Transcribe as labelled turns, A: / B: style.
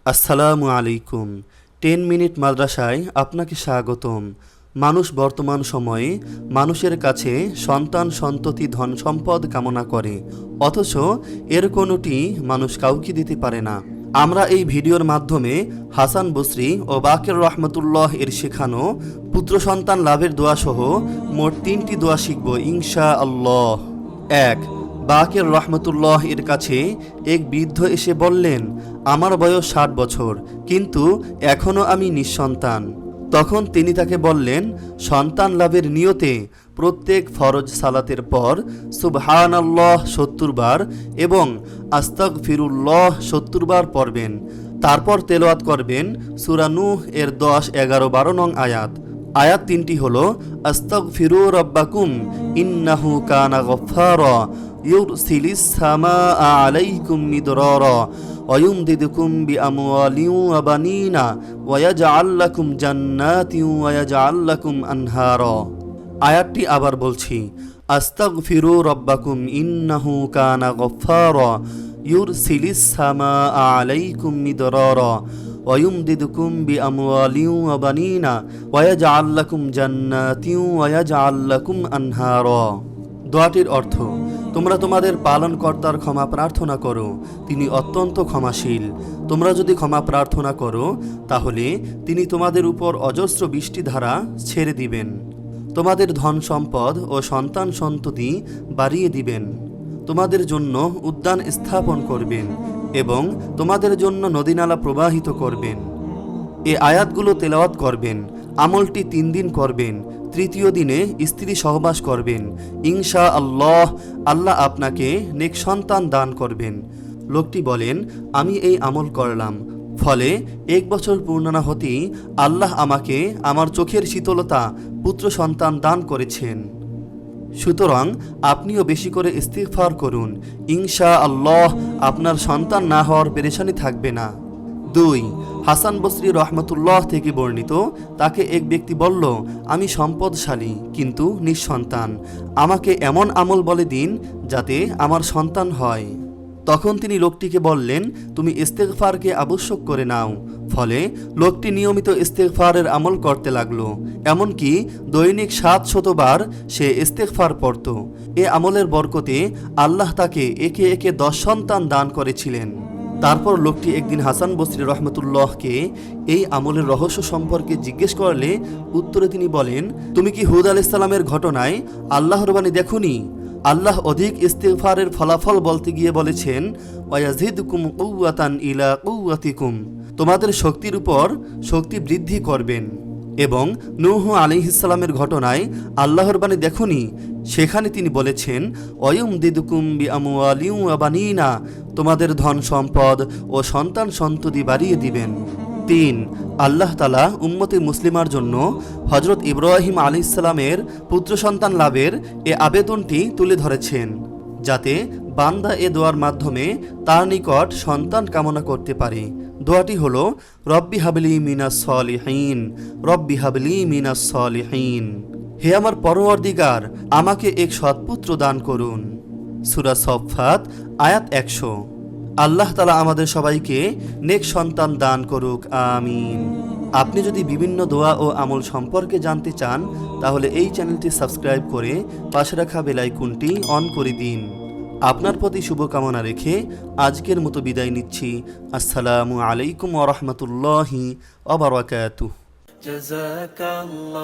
A: আসসালামু আলাইকুম। 10 মিনিট মাদ্রাসায় আপনাকে স্বাগতম। মানুষ বর্তমান সময়ে মানুষের কাছে সন্তান সন্ততি ধন সম্পদ কামনা করে, অথচ এর কোনোটি মানুষ কাউকে দিতে পারে না। আমরা এই ভিডিওর মাধ্যমে হাসান বসরি ও বাকের রহমতুল্লাহ এর শেখানো পুত্র সন্তান লাভের দোয়াসহ মোট 3টি দোয়া শিখব ইনশা আল্লাহ। 1. বাকের রহমতুল্লাহ এর কাছে এক বৃদ্ধ এসে বললেন, আমার বয়স 60 বছর, কিন্তু এখনও আমি নিঃসন্তান। তখন তিনি তাকে বললেন, সন্তান লাভের নিয়তে প্রত্যেক ফরজ সালাতের পর সুবহানাল্লাহ 70 বার এবং আস্তাগফিরুল্লাহ 70 বার পড়বেন। তারপর তেলাওয়াত করবেন সূরা নূহ এর 10, 11, 12 নং আয়াত। আয়াত 3টি হলো, আস্তাগফিরু রাব্বাকুম ইন্নাহু কানা গফফারা ইউরসিলিস সামাআ আলাইকুম মিদরারা ওয়া ইউমদিদুকুম বিআমওয়ালিন ওয়া বানিনা ওয়া ইয়াজআল লাকুম জান্নাতিন ওয়া ইয়াজআল লাকুম আনহারা। আয়াতটি আবার বলছি, আস্তাগফিরু রাব্বাকুম ইন্নাহু কানা গফফারা ইউরসিলিস সামাআ আলাইকুম মিদরারা ওয়া ইউমদিদুকুম বিআমওয়ালিন ওয়া বানিনা ওয়া ইয়াজআল লাকুম জান্নাতিন ওয়া ইয়াজআল লাকুম আনহারা। দোয়াটির অর্থ, তোমরা তোমাদের পালনকর্তার ক্ষমা প্রার্থনা করো, তিনি অত্যন্ত ক্ষমাশীল। তোমরা যদি ক্ষমা প্রার্থনা করো তাহলে তিনি তোমাদের উপর অজস্র বৃষ্টিধারা ছেড়ে দিবেন, তোমাদের ধন সম্পদ ও সন্তান সন্ততি বাড়িয়ে দিবেন, তোমাদের জন্য উদ্যান স্থাপন করবেন এবং তোমাদের জন্য নদীনালা প্রবাহিত করবেন। এ আয়াতগুলো তেলাওয়াত করবেন। আমলটি 3 দিন করবেন। তৃতীয় দিনে স্ত্রী সহবাস করবেন। ইনশা আল্লাহ, আল্লাহ আপনাকে নেক সন্তান দান করবেন। লোকটি বলেন, আমি এই আমল করলাম, ফলে 1 বছর পূর্ণ হতেই আল্লাহ আমাকে আমার চোখের শীতলতা পুত্র সন্তান দান করেছেন। সুতরাং আপনিও বেশি করে ইস্তিগফার করুন, ইনশা আল্লাহ আপনার সন্তান না হওয়ার পেরেশানি থাকবে না। 2. হাসান বসরি রহমতুল্লাহ থেকে বর্ণিত, তাকে এক ব্যক্তি বলল, আমি সম্পদশালী কিন্তু নিঃসন্তান, আমাকে এমন আমল বলে দিন যাতে আমার সন্তান হয়। তখন তিনি লোকটিকে বললেন, তুমি ইস্তেগফারকে আবশ্যক করে নাও। ফলে লোকটি নিয়মিত ইস্তেগফারের আমল করতে লাগলো, এমনকি দৈনিক 700 বার সে ইস্তেগফার পড়ত। এ আমলের বরকতে আল্লাহ তাকে একে একে 10 সন্তান দান করেছিলেন। তারপর লোকটি একদিন হাসান বসরি রহমতুল্লাহকে এই আমলের রহস্য সম্পর্কে জিজ্ঞেস করলে উত্তরে তিনি বলেন, তুমি কি হুদ আলাইহিস সালামের ঘটনায় আল্লাহর বাণী দেখোনি? আল্লাহ অধিক ইস্তিগফারের ফলাফল বলতে গিয়ে বলেছেন, ওয়ায়াজিদুকুম কুওয়াতান ইলা কুওয়াতিকুম, তোমাদের শক্তির উপর শক্তি বৃদ্ধি করবেন। এবং নূহ আলাইহিস সালামের ঘটনায় আল্লাহর বাণী দেখোনি? সেখানে তিনি বলেছেন, ওয়ায়ুমদিদুকুম বিআমওয়ালিন ওয়া বানিনা, তোমাদের ধন সম্পদ ও সন্তান সন্ততি বাড়িয়ে দিবেন। 3. আল্লাহ তাআলা উম্মতে মুসলিমার জন্য হযরত ইব্রাহিম আলাইহিস সালামের পুত্র সন্তান লাভের এ আবেদনটি তুলে ধরেছেন, যাতে বান্দা এ দোয়ার মাধ্যমে তার নিকট সন্তান কামনা করতে পারে। দোয়াটি হলো, রব্বি হাবলি মিনাস সলিহিন, রব্বি হাবলি মিনাস সলিহিন, হে আমার পরওয়ারদিগার, আমাকে এক সৎপুত্র দান করুন। সূরা সফফাত আয়াত 100। আল্লাহ তাআলা আমাদের সবাইকে নেক সন্তান দান করুক, আমিন। আপনি যদি বিভিন্ন দোয়া ও আমল সম্পর্কে জানতে চান তাহলে এই চ্যানেলটি সাবস্ক্রাইব করে পাশে রাখা বেল আইকনটি অন করে দিন। আপনার প্রতি শুভকামনা রেখে আজকের মতো বিদায় নিচ্ছি। আসসালামু আলাইকুম ওয়া রাহমাতুল্লাহি ওয়া বারাকাতুহু।
B: জাযাকাল্লাহ।